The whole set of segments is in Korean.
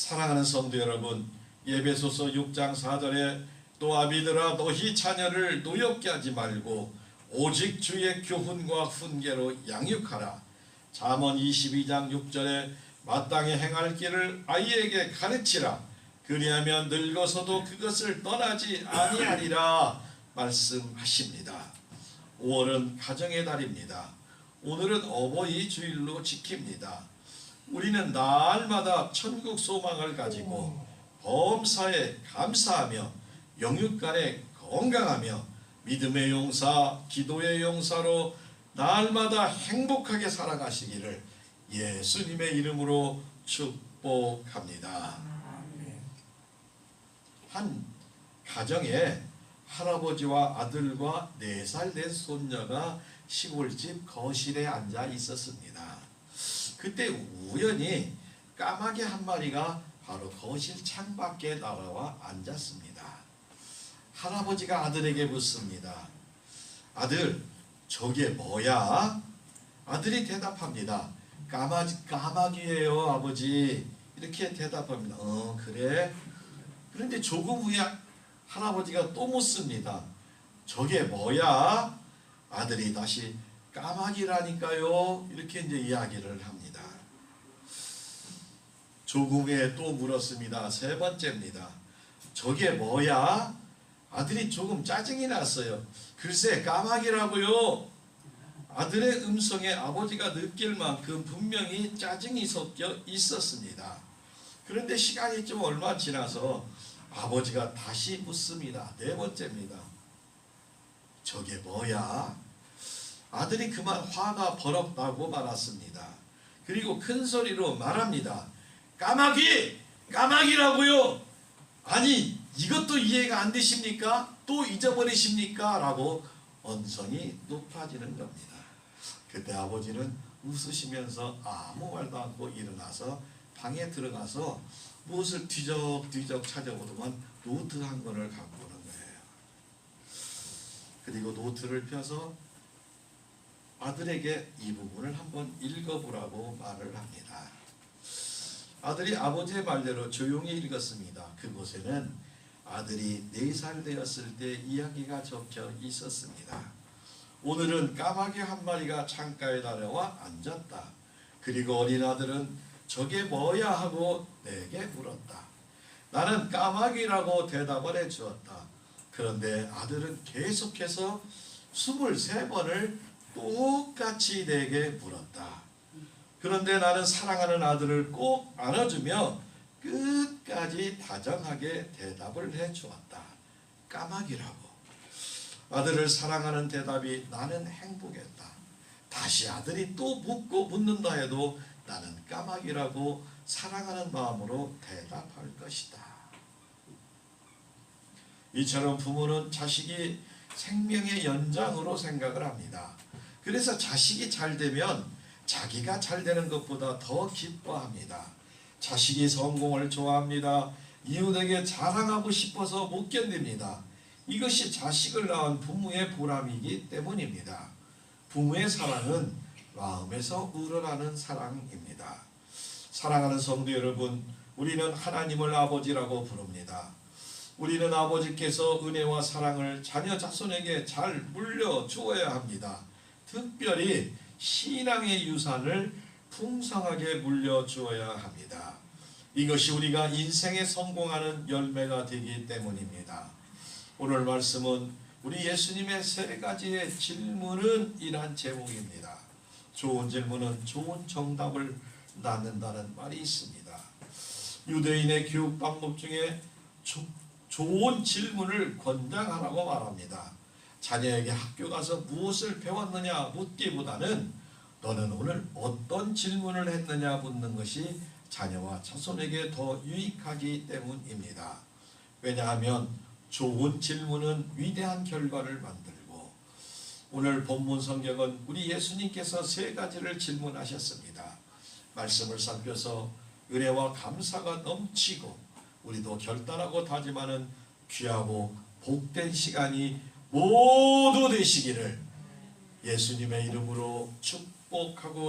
사랑하는 성도 여러분, 에베소서 6장 4절에 또 아비들아 너희 자녀를 노엽게 하지 말고 오직 주의 교훈과 훈계로 양육하라. 잠언 22장 6절에 마땅히 행할 길을 아이에게 가르치라. 그리하면 늙어서도 그것을 떠나지 아니하리라 말씀하십니다. 5월은 가정의 달입니다. 오늘은 어버이 주일로 지킵니다. 우리는 날마다 천국 소망을 가지고 범사에 감사하며 영육간에 건강하며 믿음의 용사, 기도의 용사로 날마다 행복하게 살아가시기를 예수님의 이름으로 축복합니다. 한 가정에 할아버지와 아들과 4살 된 손녀가 시골집 거실에 앉아 있었습니다. 그때 우연히 까마귀 한 마리가 바로 거실 창밖에 날아와 앉았습니다. 할아버지가 아들에게 묻습니다. 아들, 저게 뭐야? 아들이 대답합니다. 까마귀예요, 아버지. 이렇게 대답합니다. 그래? 그런데 조금 후에 할아버지가 또 묻습니다. 저게 뭐야? 아들이 다시 까마귀라니까요. 이렇게 이제 이야기를 합니다. 조금 후에 또 물었습니다. 3번째입니다. 저게 뭐야? 아들이 조금 짜증이 났어요. 글쎄, 까마귀라고요. 아들의 음성에 아버지가 느낄 만큼 분명히 짜증이 섞여 있었습니다. 그런데 시간이 좀 얼마 지나서 아버지가 다시 묻습니다. 4번째입니다. 저게 뭐야? 아들이 그만 화가 버럭 나고 말았습니다. 그리고 큰 소리로 말합니다. 까마귀! 까마귀라고요! 아니, 이것도 이해가 안 되십니까? 또 잊어버리십니까? 라고 언성이 높아지는 겁니다. 그때 아버지는 웃으시면서 아무 말도 않고 일어나서 방에 들어가서 무엇을 뒤적뒤적 찾아보더만 노트 한 권을 갖고 오는 거예요. 그리고 노트를 펴서 아들에게 이 부분을 한번 읽어보라고 말을 합니다. 아들이 아버지의 말대로 조용히 읽었습니다. 그곳에는 아들이 4살 되었을 때 이야기가 적혀 있었습니다. 오늘은 까마귀 한 마리가 창가에 달려와 앉았다. 그리고 어린 아들은 저게 뭐야 하고 내게 물었다. 나는 까마귀라고 대답을 해주었다. 그런데 아들은 계속해서 23번을 똑같이 내게 물었다. 그런데 나는 사랑하는 아들을 꼭 안아주며 끝까지 다정하게 대답을 해주었다. 까마귀라고. 아들을 사랑하는 대답이 나는 행복했다. 다시 아들이 또 묻는다 해도 나는 까마귀라고 사랑하는 마음으로 대답할 것이다. 이처럼 부모는 자식이 생명의 연장으로 생각을 합니다. 그래서 자식이 잘 되면 자기가 잘 되는 것보다 더 기뻐합니다. 자식이 성공을 좋아합니다. 이웃에게 자랑하고 싶어서 못 견딥니다. 이것이 자식을 낳은 부모의 보람이기 때문입니다. 부모의 사랑은 마음에서 우러나는 사랑입니다. 사랑하는 성도 여러분, 우리는 하나님을 아버지라고 부릅니다. 우리는 아버지께서 은혜와 사랑을 자녀 자손에게 잘 물려주어야 합니다. 특별히 신앙의 유산을 풍성하게 물려주어야 합니다. 이것이 우리가 인생에 성공하는 열매가 되기 때문입니다. 오늘 말씀은 우리 예수님의 3가지의 질문은 이란 제목입니다. 좋은 질문은 좋은 정답을 낳는다는 말이 있습니다. 유대인의 교육 방법 중에 좋은 질문을 권장하라고 말합니다. 자녀에게 학교 가서 무엇을 배웠느냐 묻기보다는 너는 오늘 어떤 질문을 했느냐 묻는 것이 자녀와 자손에게 더 유익하기 때문입니다. 왜냐하면 좋은 질문은 위대한 결과를 만들고, 오늘 본문 성경은 우리 예수님께서 3가지를 질문하셨습니다. 말씀을 살펴서 은혜와 감사가 넘치고 우리도 결단하고 다짐하는 귀하고 복된 시간이 모두 되시기를 예수님의 이름으로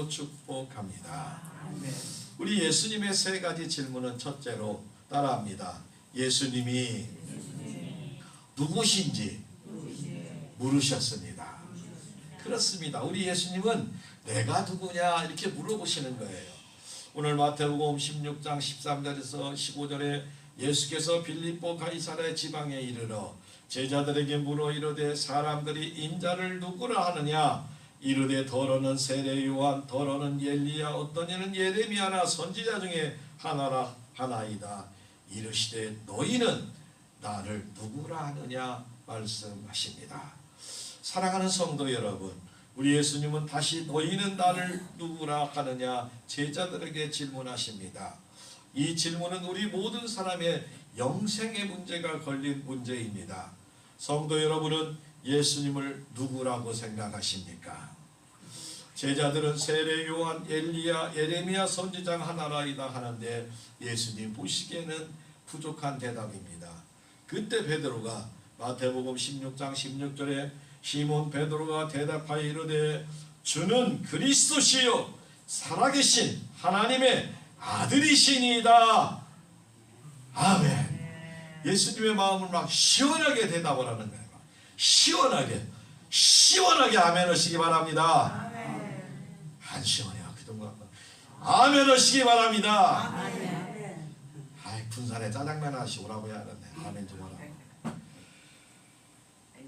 축복합니다. 우리 예수님의 세 가지 질문은 첫째로 따라합니다. 예수님이 누구신지 물으셨습니다. 그렇습니다. 우리 예수님은 내가 누구냐 이렇게 물어보시는 거예요. 오늘 마태복음 16장 13절에서 15절에 예수께서 빌립보 가이사랴 지방에 이르러 제자들에게 물어 이르되 사람들이 인자를 누구라 하느냐 이르되 더러는 세례 요한 더러는 엘리야 어떤 이는 예레미야나 선지자 중에 하나라 하나이다. 이르시되 너희는 나를 누구라 하느냐 말씀하십니다. 사랑하는 성도 여러분, 우리 예수님은 다시 너희는 나를 누구라 하느냐 제자들에게 질문하십니다. 이 질문은 우리 모든 사람의 영생의 문제가 걸린 문제입니다. 성도 여러분은 예수님을 누구라고 생각하십니까? 제자들은 세례 요한 엘리야 예레미야 선지자 하나라이다 하는데 예수님 보시기에는 부족한 대답입니다. 그때 베드로가 마태복음 16장 16절에 시몬 베드로가 대답하여 이르되 주는 그리스도시요 살아계신 하나님의 아들이시니이다. 아멘. 예수님의 마음을 막 시원하게 대답을 하는 거예요. 시원하게 아멘 하시기 바랍니다. 안 시원해요. 그동안 아멘 하시기 바랍니다. 아이 군산에 짜장면 하나씩 오라고 해야 하는데 아멘 좀 하라.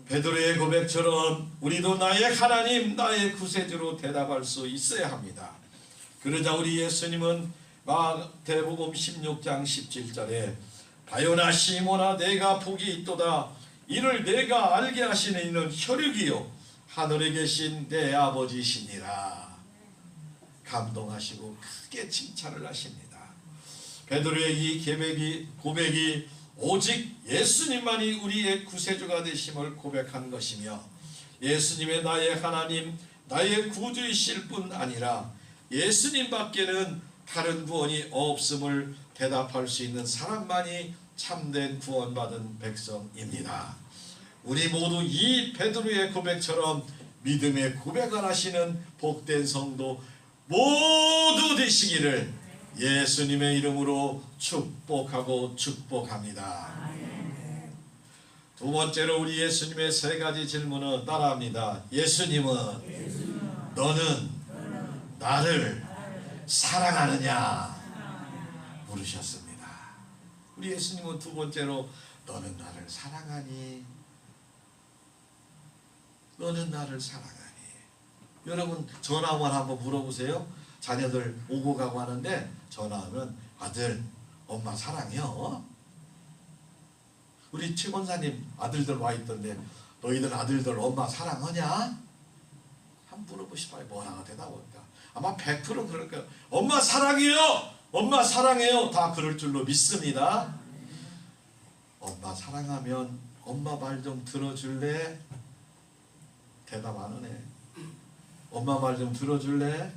베드로의 고백처럼 우리도 나의 하나님 나의 구세주로 대답할 수 있어야 합니다. 그러자 우리 예수님은 마태복음 16장 17절에 바요나 시몬아 내가 복이 있도다 이를 내가 알게 하시는 이는 혈육이요 하늘에 계신 내 아버지시니라. 감동하시고 크게 칭찬을 하십니다. 베드로의 이 고백이 오직 예수님만이 우리의 구세주가 되심을 고백한 것이며 예수님의 나의 하나님 나의 구주이실 뿐 아니라 예수님 밖에는 다른 구원이 없음을 대답할 수 있는 사람만이 참된 구원받은 백성입니다. 우리 모두 이 베드로의 고백처럼 믿음의 고백을 하시는 복된 성도 모두 되시기를 예수님의 이름으로 축복하고 축복합니다. 두 번째로 우리 예수님의 세 가지 질문은 따라합니다. 예수님은 너는 나를 사랑하느냐 물으셨습니다. 우리 예수님은 두 번째로 너는 나를 사랑하니? 너는 나를 사랑하니? 여러분 전화만 한번 물어보세요. 자녀들 오고 가고 하는데 전화하면 아들 엄마 사랑해요? 우리 최 권사님 아들들 와 있던데 너희들 아들들 엄마 사랑하냐? 한번 물어보시면 뭐라고 대답할까? 아마 100% 그럴 거예요. 엄마 사랑해요! 엄마 사랑해요! 다 그럴 줄로 믿습니다. 엄마 사랑하면 엄마 말 좀 들어줄래? 대답 안 하네. 엄마 말 좀 들어줄래?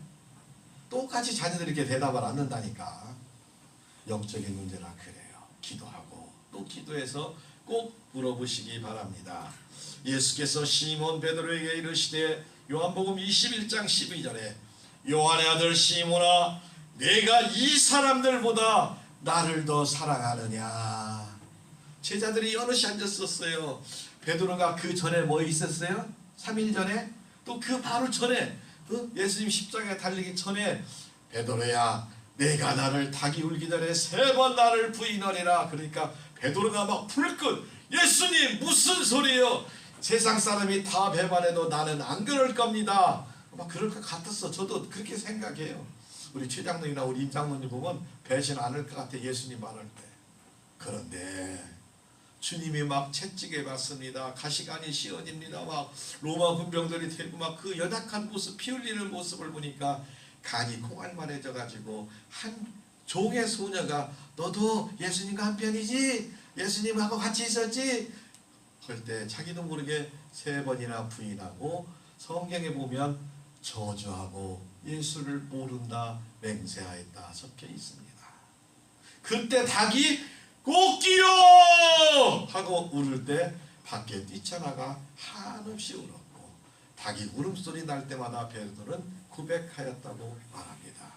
똑같이 자녀들이 이렇게 대답을 안 한다니까. 영적인 문제라 그래요. 기도하고 또 기도해서 꼭 물어보시기 바랍니다. 예수께서 시몬 베드로에게 이르시되 요한복음 21장 12절에 요한의 아들 시몬아 내가 이 사람들보다 나를 더 사랑하느냐. 제자들이 여럿이 앉았었어요. 베드로가 그 전에 뭐 있었어요? 3일 전에? 또 그 바로 전에 예수님 십자가에 달리기 전에 베드로야 내가 나를 닭이 울기 전에 3번 나를 부인하리라. 그러니까 베드로가 막 불끈 예수님 무슨 소리예요? 세상 사람이 다 배반해도 나는 안 그럴 겁니다. 막 그럴 것 같았어. 저도 그렇게 생각해요. 우리 최장로이나 우리 임장로님 보면 배신 안 할 것 같아. 예수님 말할 때. 그런데 주님이 막 채찍에 맞습니다. 가시관이 시원입니다. 막 로마 군병들이 들고 막 그 연약한 모습, 피 흘리는 모습을 보니까 간이 콩알만해져 가지고 한 종의 소녀가 너도 예수님과 한편이지? 예수님하고 같이 있었지? 할 때 자기도 모르게 3번이나 부인하고 성경에 보면 저주하고 예수를 모른다 맹세하였다 적혀 있습니다. 그때 닭이 꼭기요 하고 울을 때 밖에 뛰쳐나가 한없이 울었고 닭이 울음소리 날 때마다 베드로는 고백하였다고 말합니다.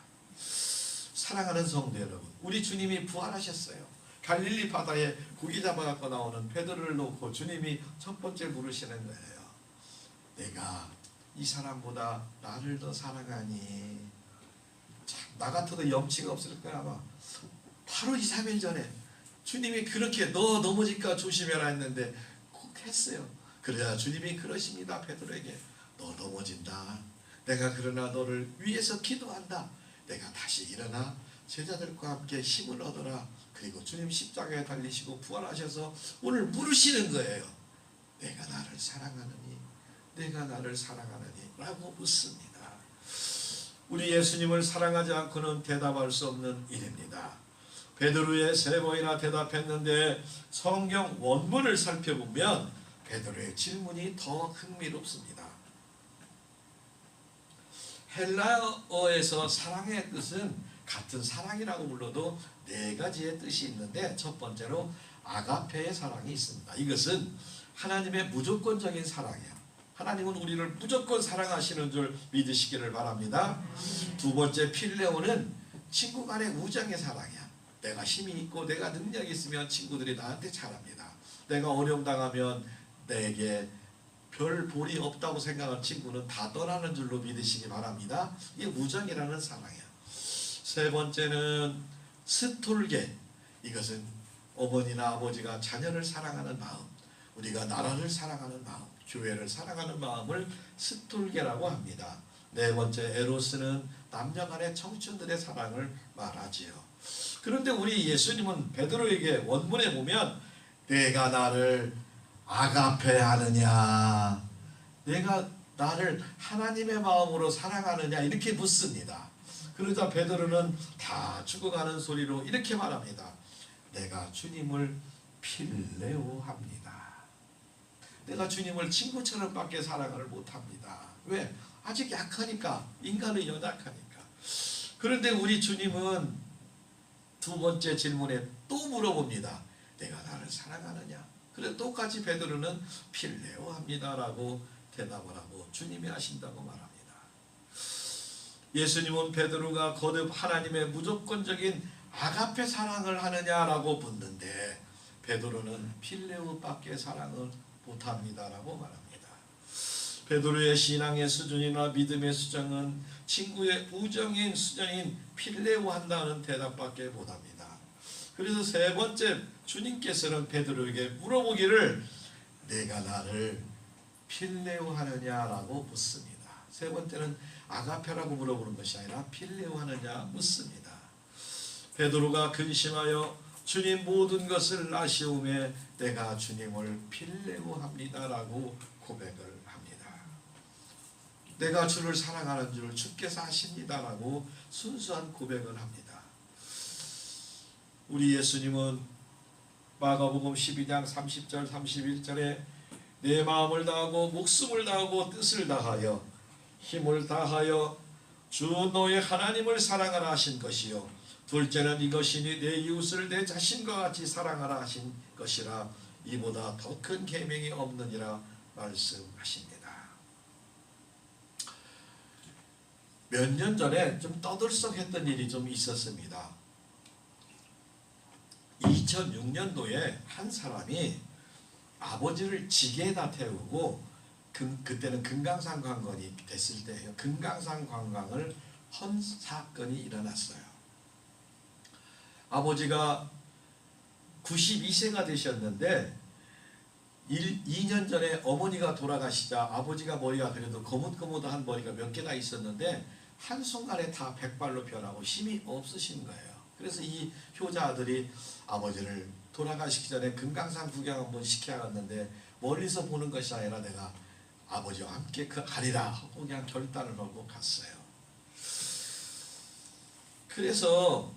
사랑하는 성도 여러분, 우리 주님이 부활하셨어요. 갈릴리 바다에 고기 잡아갖고 나오는 베드로를 놓고 주님이 첫 번째 물으시는 거예요. 내가 이 사람보다 나를 더 사랑하니? 참, 나 같아도 염치가 없을 거야 아마. 바로 2, 3일 전에 주님이 그렇게 너 넘어질까 조심해라 했는데 꼭 했어요. 그러자 주님이 그러십니다. 베드로에게 너 넘어진다. 내가 그러나 너를 위해서 기도한다. 내가 다시 일어나 제자들과 함께 힘을 얻어라. 그리고 주님 십자가에 달리시고 부활하셔서 오늘 물으시는 거예요. 내가 나를 사랑하느니? 내가 나를 사랑하느니? 라고 묻습니다. 우리 예수님을 사랑하지 않고는 대답할 수 없는 일입니다. 베드로의 3번이나 대답했는데 성경 원문을 살펴보면 베드로의 질문이 더 흥미롭습니다. 헬라어에서 사랑의 뜻은 같은 사랑이라고 불러도 4가지의 뜻이 있는데 첫 번째로 아가페의 사랑이 있습니다. 이것은 하나님의 무조건적인 사랑이에요. 하나님은 우리를 무조건 사랑하시는 줄 믿으시기를 바랍니다. 두 번째 필레오는 친구 간의 우정의 사랑이야. 내가 힘이 있고 내가 능력이 있으면 친구들이 나한테 잘합니다. 내가 어려움 당하면 내게 별 볼이 없다고 생각한 친구는 다 떠나는 줄로 믿으시기 바랍니다. 이게 우정이라는 사랑이야. 세 번째는 스톨게. 이것은 어머니나 아버지가 자녀를 사랑하는 마음, 우리가 나라를 사랑하는 마음, 교회를 사랑하는 마음을 스톨게라고 합니다. 네 번째 에로스는 남녀 간의 청춘들의 사랑을 말하지요. 그런데 우리 예수님은 베드로에게 원문에 보면 내가 나를 아가페 하느냐, 내가 나를 하나님의 마음으로 사랑하느냐 이렇게 묻습니다. 그러자 베드로는 다 죽어가는 소리로 이렇게 말합니다. 내가 주님을 필레오합니다. 내가 주님을 친구처럼 밖에 사랑을 못합니다. 왜? 아직 약하니까. 인간은 연약하니까. 그런데 우리 주님은 두 번째 질문에 또 물어봅니다. 내가 나를 사랑하느냐? 그래서 똑같이 베드로는 필레오합니다 라고 대답을 하고 주님이 하신다고 말합니다. 예수님은 베드로가 거듭 하나님의 무조건적인 아가페 사랑을 하느냐라고 묻는데 베드로는 필레오밖에 사랑을 못합니다라고 말합니다. 베드로의 신앙의 수준이나 믿음의 수준은 친구의 우정인 수준인 필레오 한다는 대답밖에 못합니다. 그래서 세 번째 주님께서는 베드로에게 물어보기를 내가 나를 필레오 하느냐라고 묻습니다. 세 번째는 아가페라고 물어보는 것이 아니라 필레오 하느냐 묻습니다. 베드로가 근심하여 주님 모든 것을 아시오매 내가 주님을 필레오 합니다라고 고백을 합니다. 내가 주를 사랑하는 줄 주께서 아십니다라고 순수한 고백을 합니다. 우리 예수님은 마가복음 12장 30절 31절에 내 마음을 다하고 목숨을 다하고 뜻을 다하여 힘을 다하여 주 너의 하나님을 사랑하라 하신 것이요 둘째는 이것이니 내 이웃을 내 자신과 같이 사랑하라 하신 것이라 이보다 더 큰 계명이 없느니라 말씀하십니다. 몇 년 전에 좀 떠들썩했던 일이 좀 있었습니다. 2006년도에 한 사람이 아버지를 지게에다 태우고 그때는 금강산 관광이 됐을 때예요. 금강산 관광을 헌 사건이 일어났어요. 아버지가 92세가 되셨는데 2년 전에 어머니가 돌아가시자 아버지가 머리가 그래도 거뭇거뭇한 머리가 몇 개나 있었는데 한순간에 다 백발로 변하고 힘이 없으신 거예요. 그래서 이 효자 아들이 아버지를 돌아가시기 전에 금강산 구경 한번 시켜갔는데 멀리서 보는 것이 아니라 내가 아버지와 함께 가리라 하고 그냥 결단을 하고 갔어요. 그래서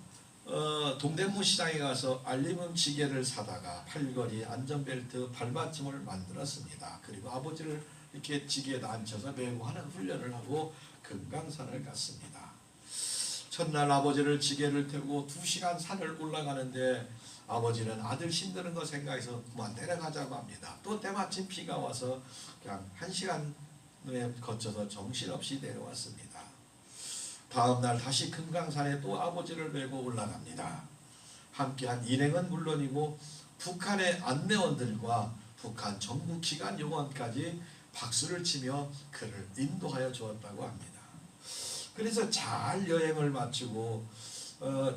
동대문 시장에 가서 알리문 지게를 사다가 팔걸이 안전벨트 발받침을 만들었습니다. 그리고 아버지를 이렇게 지게에 앉혀서 메고 하는 훈련을 하고 금강산을 갔습니다. 첫날 아버지를 지게를 태우고 2시간 산을 올라가는데 아버지는 아들 힘드는 거 생각해서 그만 내려가자고 합니다. 또 때마침 비가 와서 그냥 1시간에 거쳐서 정신없이 내려왔습니다. 다음날 다시 금강산에 또 아버지를 메고 올라갑니다. 함께한 일행은 물론이고 북한의 안내원들과 북한 정부 기관 요원까지 박수를 치며 그를 인도하여 주었다고 합니다. 그래서 잘 여행을 마치고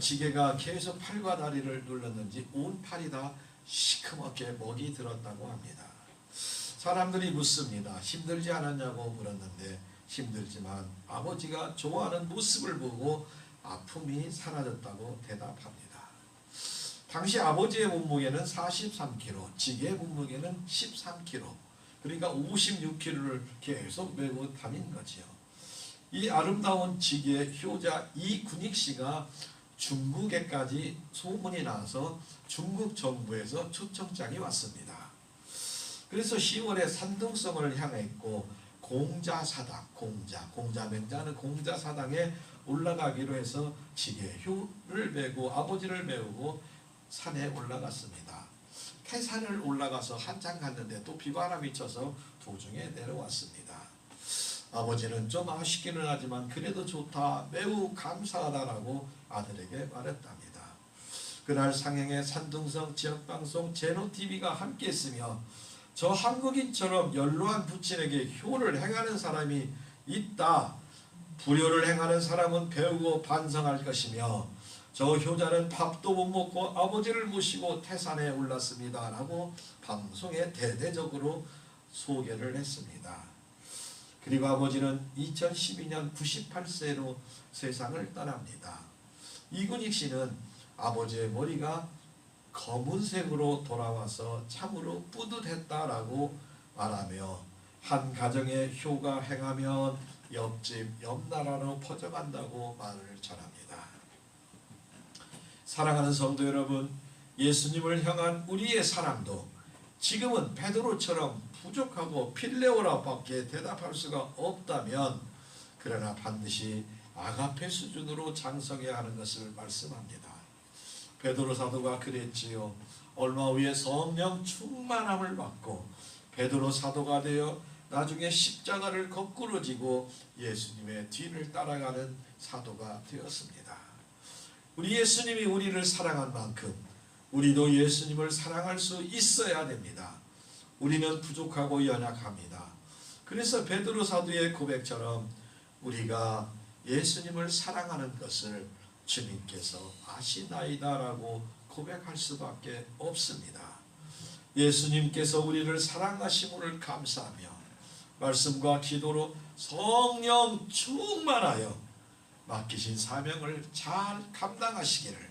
지게가 계속 팔과 다리를 눌렀는지 온 팔이 다 시커멓게 먹이 들었다고 합니다. 사람들이 묻습니다. 힘들지 않았냐고 물었는데 힘들지만 아버지가 좋아하는 모습을 보고 아픔이 사라졌다고 대답합니다. 당시 아버지의 몸무게는 43kg, 지게의 몸무게는 13kg, 그러니까 56kg를 계속 메고 다닌 거지요. 이 아름다운 지게의 효자 이군익 씨가 중국에까지 소문이 나서 중국 정부에서 초청장이 왔습니다. 그래서 10월에 산둥성을 향했고 공자사당, 공자맹자는 공자사당에 올라가기로 해서 지게효를 메고 아버지를 메우고 산에 올라갔습니다. 태산을 올라가서 한참 갔는데 또 비바람이 쳐서 도중에 내려왔습니다. 아버지는 좀 아쉽기는 하지만 그래도 좋다, 매우 감사하다라고 아들에게 말했답니다. 그날 상행의 산둥성 지역방송 제노TV가 함께 했으며 저 한국인처럼 연로한 부친에게 효를 행하는 사람이 있다. 불효를 행하는 사람은 배우고 반성할 것이며 저 효자는 밥도 못 먹고 아버지를 모시고 태산에 올랐습니다. 라고 방송에 대대적으로 소개를 했습니다. 그리고 아버지는 2012년 98세로 세상을 떠납니다. 이군익 씨는 아버지의 머리가 검은색으로 돌아와서 참으로 뿌듯했다라고 말하며 한 가정의 효가 행하면 옆집 옆나라로 퍼져간다고 말을 전합니다. 사랑하는 성도 여러분, 예수님을 향한 우리의 사랑도 지금은 베드로처럼 부족하고 필레오라밖에 대답할 수가 없다면 그러나 반드시 아가페 수준으로 장성해야 하는 것을 말씀합니다. 베드로 사도가 그랬지요. 얼마 후에 성령 충만함을 받고 베드로 사도가 되어 나중에 십자가를 거꾸로 지고 예수님의 뒤를 따라가는 사도가 되었습니다. 우리 예수님이 우리를 사랑한 만큼 우리도 예수님을 사랑할 수 있어야 됩니다. 우리는 부족하고 연약합니다. 그래서 베드로 사도의 고백처럼 우리가 예수님을 사랑하는 것을 주님께서 아시나이다라고 고백할 수밖에 없습니다. 예수님께서 우리를 사랑하심을 감사하며 말씀과 기도로 성령 충만하여 맡기신 사명을 잘 감당하시기를,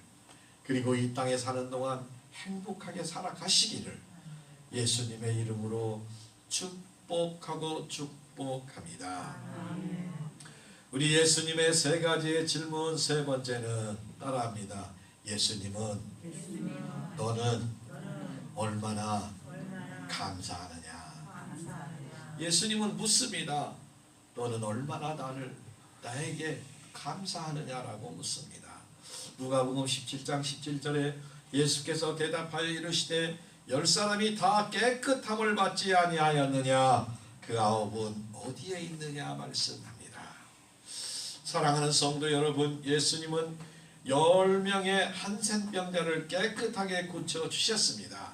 그리고 이 땅에 사는 동안 행복하게 살아가시기를 예수님의 이름으로 축복하고 축복합니다. 우리 예수님의 세 가지의 질문, 세 번째는 따라합니다. 예수님은 너는 얼마나 감사하느냐. 예수님은 묻습니다. 너는 얼마나 나에게 감사하느냐라고 묻습니다. 누가복음 17장 17절에 예수께서 대답하여 이르시되 10사람이 다 깨끗함을 받지 아니하였느냐, 그 9은 어디에 있느냐 말씀합니다. 사랑하는 성도 여러분, 예수님은 10명의 한센병자를 깨끗하게 고쳐주셨습니다.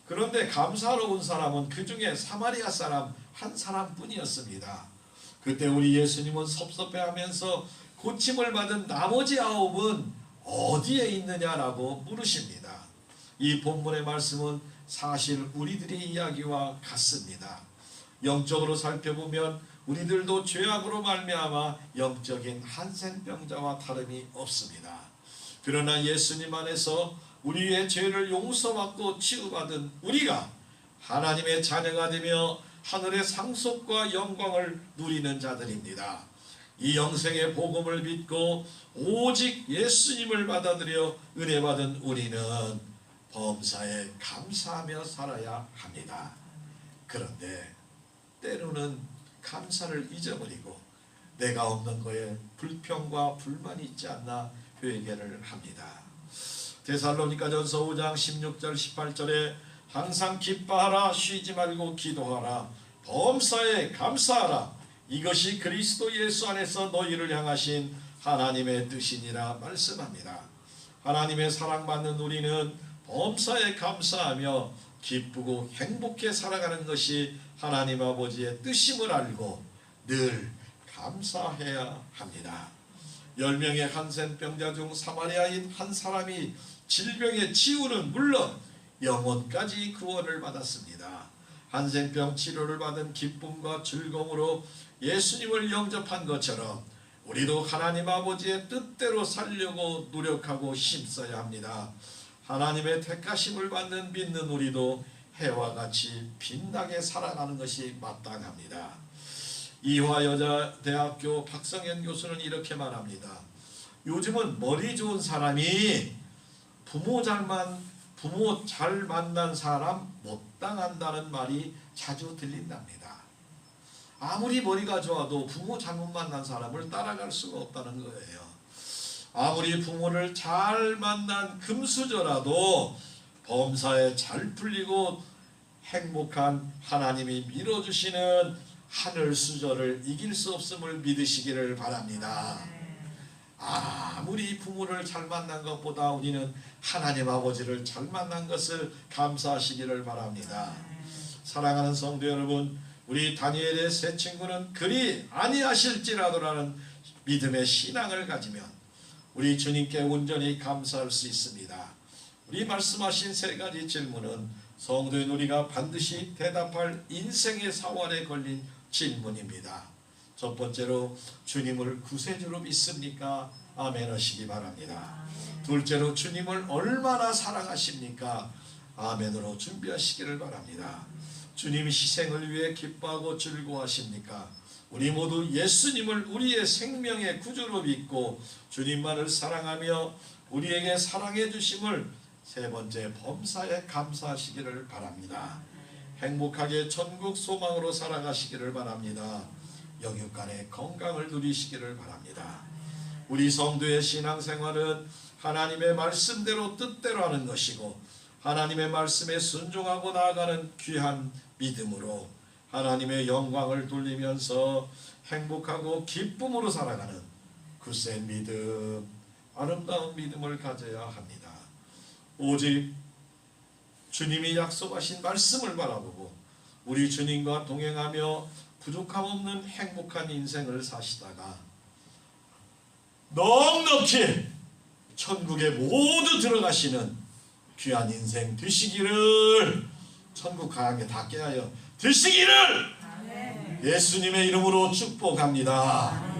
그런데 감사하러 온 사람은 그 중에 사마리아 사람 한 사람뿐이었습니다. 그때 우리 예수님은 섭섭해하면서 고침을 받은 나머지 9은 어디에 있느냐라고 물으십니다. 이 본문의 말씀은 사실 우리들의 이야기와 같습니다. 영적으로 살펴보면 우리들도 죄악으로 말미암아 영적인 한센병자와 다름이 없습니다. 그러나 예수님 안에서 우리의 죄를 용서받고 치유받은 우리가 하나님의 자녀가 되며 하늘의 상속과 영광을 누리는 자들입니다. 이 영생의 복음을 믿고 오직 예수님을 받아들여 은혜 받은 우리는 범사에 감사하며 살아야 합니다. 그런데 때로는 감사를 잊어버리고 내가 없는 거에 불평과 불만이 있지 않나 회개를 합니다. 데살로니가전서 5장 16절 18절에 항상 기뻐하라, 쉬지 말고 기도하라, 범사에 감사하라, 이것이 그리스도 예수 안에서 너희를 향하신 하나님의 뜻이니라 말씀합니다. 하나님의 사랑받는 우리는 범사에 감사하며 기쁘고 행복해 살아가는 것이 하나님 아버지의 뜻임을 알고 늘 감사해야 합니다. 10명의 한센병자 중 사마리아인 한 사람이 질병의 치유는 물론 영혼까지 구원을 받았습니다. 한센병 치료를 받은 기쁨과 즐거움으로 예수님을 영접한 것처럼 우리도 하나님 아버지의 뜻대로 살려고 노력하고 힘써야 합니다. 하나님의 택하심을 받는 믿는 우리도 해와 같이 빛나게 살아가는 것이 마땅합니다. 이화여자대학교 박성현 교수는 이렇게 말합니다. 요즘은 머리 좋은 사람이 부모 잘 만난 사람 못 당한다는 말이 자주 들린답니다. 아무리 머리가 좋아도 부모 잘못 만난 사람을 따라갈 수가 없다는 거예요. 아무리 부모를 잘 만난 금수저라도 범사에 잘 풀리고 행복한 하나님이 밀어주시는 하늘 수저를 이길 수 없음을 믿으시기를 바랍니다. 아무리 부모를 잘 만난 것보다 우리는 하나님 아버지를 잘 만난 것을 감사하시기를 바랍니다. 사랑하는 성도 여러분, 우리 다니엘의 세 친구는 그리 아니하실지라도라는 믿음의 신앙을 가지면 우리 주님께 온전히 감사할 수 있습니다. 우리 말씀하신 세 가지 질문은 성도인 우리가 반드시 대답할 인생의 사활에 걸린 질문입니다. 첫 번째로 주님을 구세주로 믿습니까? 아멘 하시기 바랍니다. 둘째로 주님을 얼마나 사랑하십니까? 아멘으로 준비하시기를 바랍니다. 주님 희생을 위해 기뻐하고 즐거워하십니까? 우리 모두 예수님을 우리의 생명의 구주로 믿고 주님만을 사랑하며 우리에게 사랑해 주심을 세 번째 범사에 감사하시기를 바랍니다. 행복하게 천국 소망으로 살아가시기를 바랍니다. 영육간의 건강을 누리시기를 바랍니다. 우리 성도의 신앙생활은 하나님의 말씀대로 뜻대로 하는 것이고 하나님의 말씀에 순종하고 나아가는 귀한 믿음으로 하나님의 영광을 돌리면서 행복하고 기쁨으로 살아가는 굳센 믿음, 아름다운 믿음을 가져야 합니다. 오직 주님이 약속하신 말씀을 바라보고 우리 주님과 동행하며 부족함 없는 행복한 인생을 사시다가 넉넉히 천국에 모두 들어가시는 귀한 인생 되시기를, 천국 가게 닿게 하여 되시기를 예수님의 이름으로 축복합니다.